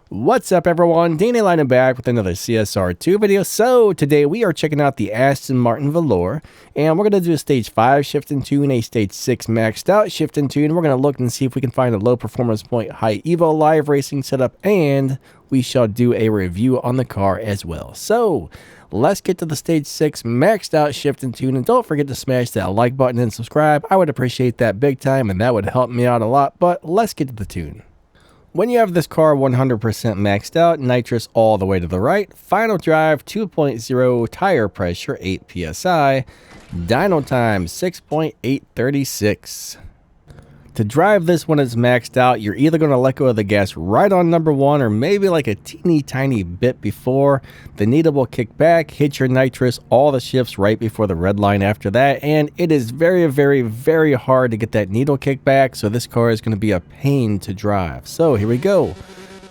What's up everyone, Danny Lining back with another CSR2 video. So today we are checking out the Aston Martin Valour, and we're going to do a stage 5 shift and tune, a stage 6 maxed out shift and tune. We're going to look and see if we can find a low performance point high evo live racing setup, and we shall do a review on the car as well. So let's get to the stage 6 maxed out shift and tune, and don't forget to smash that like button and subscribe. I would appreciate that big time, and that would help me out a lot. But let's get to the tune. When you have this car 100% maxed out, nitrous all the way to the right, final drive 2.0, tire pressure 8 psi, dyno time 6.836. To drive this when it's maxed out, you're either going to let go of the gas right on number 1 or maybe like a teeny tiny bit before. The needle will kick back, hit your nitrous, all the shifts right before the red line after that, and it is very hard to get that needle kick back, so this car is going to be a pain to drive. So here we go.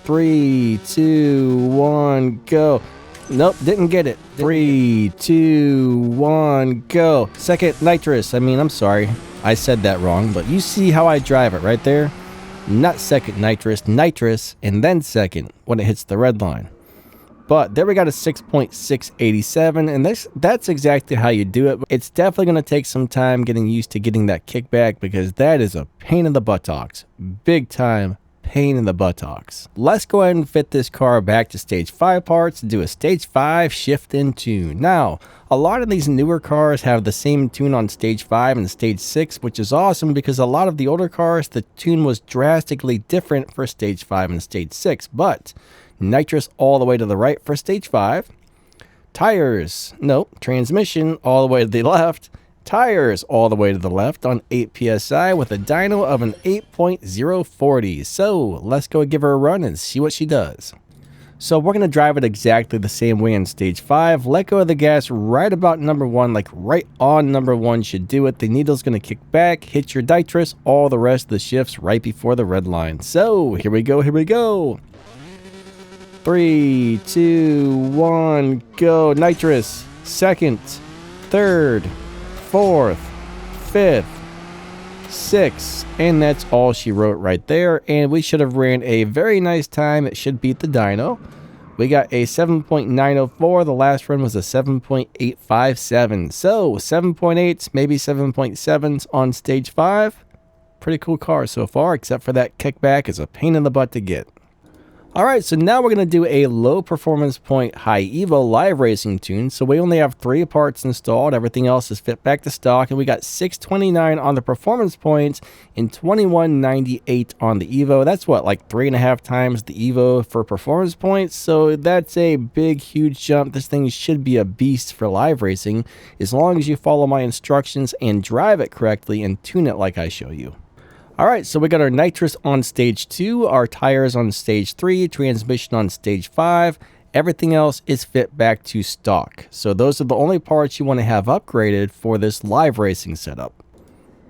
3, 2, 1, go. Nope, didn't get it. 3, 2, 1, go. Second nitrous. I'm sorry. I said that wrong, but you see how I drive it right there? Not second nitrous, nitrous, and then second when it hits the red line. But there we got a 6.687, and that's exactly how you do it. It's definitely going to take some time getting used to getting that kickback, because that is a pain in the buttocks. Big time pain in the buttocks. Let's go ahead and fit this car back to stage 5 parts and do a stage 5 shift and tune. Now, a lot of these newer cars have the same tune on stage 5 and stage 6, which is awesome because a lot of the older cars, the tune was drastically different for stage 5 and stage 6. But nitrous all the way to the right for stage 5. Transmission all the way to the left. Tires all the way to the left on 8 psi with a dyno of an 8.040. So let's go give her a run and see what she does. So we're going to drive it exactly the same way in stage 5. Let go of the gas right about number 1, like right on number 1 should do it. The needle's going to kick back, hit your nitrous, all the rest of the shifts right before the red line. So here we go. 3, 2, 1, go. Nitrous, second, third, 4th, 5th, 6th, and that's all she wrote right there. And we should have ran a very nice time. It should beat the dyno. We got a 7.904. The last run was a 7.857. So 7.8s, maybe 7.7s on stage 5. Pretty cool car so far, except for that kickback is a pain in the butt to get. Alright, so now we're going to do a low performance point high evo live racing tune. So we only have 3 parts installed, everything else is fit back to stock, and we got 629 on the performance points and 2198 on the evo. That's what, like 3.5 times the evo for performance points, so that's a big huge jump. This thing should be a beast for live racing as long as you follow my instructions and drive it correctly and tune it like I show you. Alright, so we got our nitrous on stage 2, our tires on stage 3, transmission on stage 5. Everything else is fit back to stock. So those are the only parts you want to have upgraded for this live racing setup.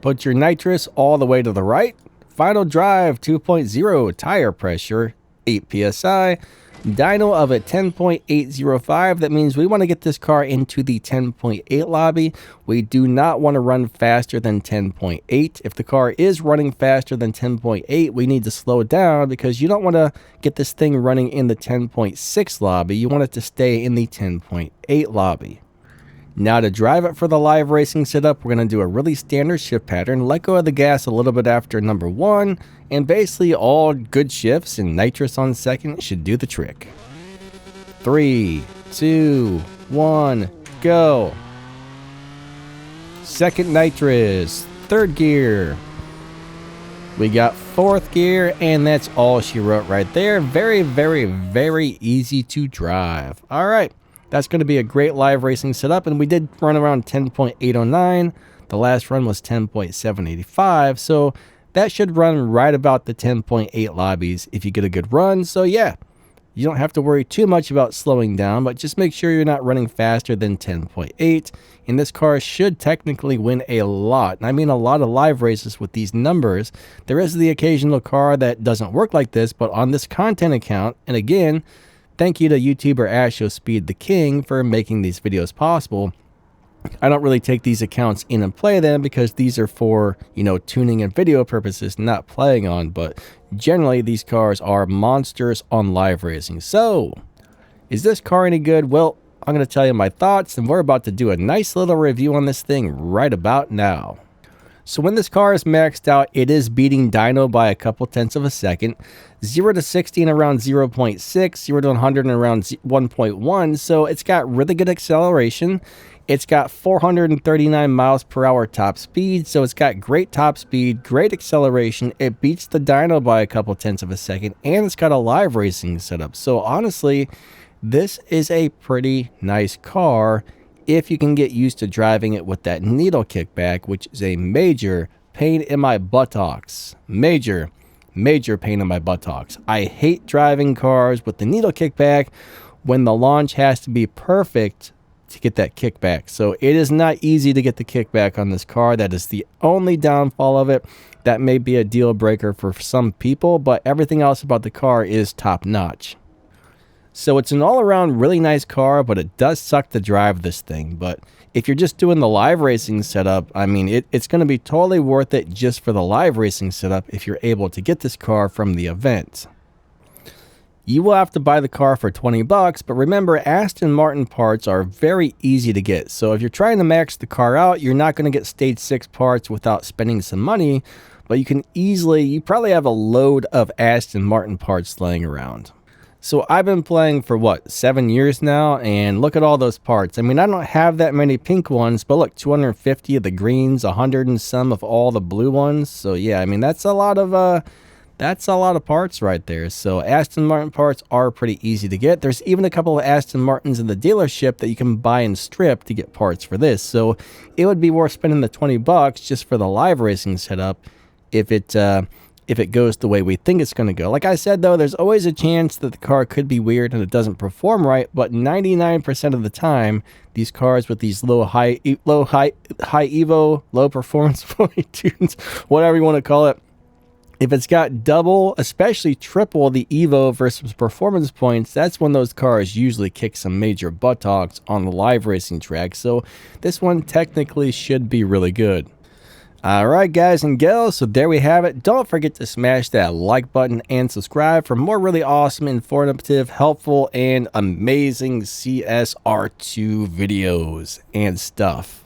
Put your nitrous all the way to the right. Final drive 2.0, tire pressure 8 psi. Dyno of a 10.805. That means we want to get this car into the 10.8 lobby. We do not want to run faster than 10.8. If the car is running faster than 10.8, we need to slow down because you don't want to get this thing running in the 10.6 lobby. You want it to stay in the 10.8 lobby. Now to drive it for the live racing setup, we're going to do a really standard shift pattern. Let go of the gas a little bit after number 1, and basically all good shifts and nitrous on second should do the trick. 3, 2, 1, go. Second nitrous, third gear. We got 4th gear, and that's all she wrote right there. Very easy to drive. All right. That's going to be a great live racing setup, and we did run around 10.809. The last run was 10.785, so that should run right about the 10.8 lobbies if you get a good run. So yeah, you don't have to worry too much about slowing down, but just make sure you're not running faster than 10.8. And this car should technically win a lot. And I mean a lot of live races with these numbers. There is the occasional car that doesn't work like this, but on this content account, and again, thank you to YouTuber AstroSpeed the King for making these videos possible. I don't really take these accounts in and play them because these are for, you know, tuning and video purposes, not playing on. But generally, these cars are monsters on live racing. So, is this car any good? Well, I'm going to tell you my thoughts, and we're about to do a nice little review on this thing right about now. So when this car is maxed out, it is beating dyno by a couple tenths of a second. 0 to 60 in around 0.6, 0 to 100 in around 1.1, so it's got really good acceleration. It's got 439 miles per hour top speed, so it's got great top speed, great acceleration. It beats the dyno by a couple tenths of a second, and it's got a live racing setup. So honestly, this is a pretty nice car if you can get used to driving it with that needle kickback, which is a major pain in my buttocks. Major pain in my buttocks. I hate driving cars with the needle kickback when the launch has to be perfect to get that kickback. So it is not easy to get the kickback on this car. That is the only downfall of it. That may be a deal breaker for some people, but everything else about the car is top notch. So it's an all-around really nice car, but it does suck to drive this thing. But if you're just doing the live racing setup, I mean, it's going to be totally worth it just for the live racing setup if you're able to get this car from the event. You will have to buy the car for 20 bucks, but remember, Aston Martin parts are very easy to get. So if you're trying to max the car out, you're not going to get stage 6 parts without spending some money, but you probably have a load of Aston Martin parts laying around. So I've been playing for what, 7 years now, and look at all those parts. I mean, I don't have that many pink ones, but look, 250 of the greens, 100 and some of all the blue ones. So yeah, I mean, that's a lot of parts right there. So Aston Martin parts are pretty easy to get. There's even a couple of Aston Martins in the dealership that you can buy and strip to get parts for this. So it would be worth spending the 20 bucks just for the live racing setup if it goes the way we think it's going to go. Like I said, though, there's always a chance that the car could be weird and it doesn't perform right, but 99% of the time, these cars with these high evo, low performance point tunes, whatever you want to call it, if it's got double, especially triple the evo versus performance points, that's when those cars usually kick some major buttocks on the live racing track. So this one technically should be really good. Alright guys and gals, so there we have it. Don't forget to smash that like button and subscribe for more really awesome, informative, helpful, and amazing CSR2 videos and stuff.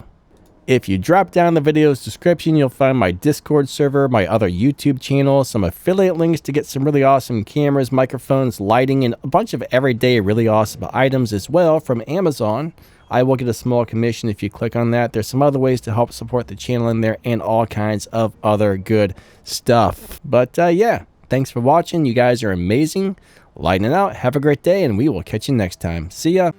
If you drop down the video's description, you'll find my Discord server, my other YouTube channel, some affiliate links to get some really awesome cameras, microphones, lighting, and a bunch of everyday really awesome items as well from Amazon. I will get a small commission if you click on that. There's some other ways to help support the channel in there and all kinds of other good stuff. But yeah, thanks for watching. You guys are amazing. Lighting it out. Have a great day, and we will catch you next time. See ya.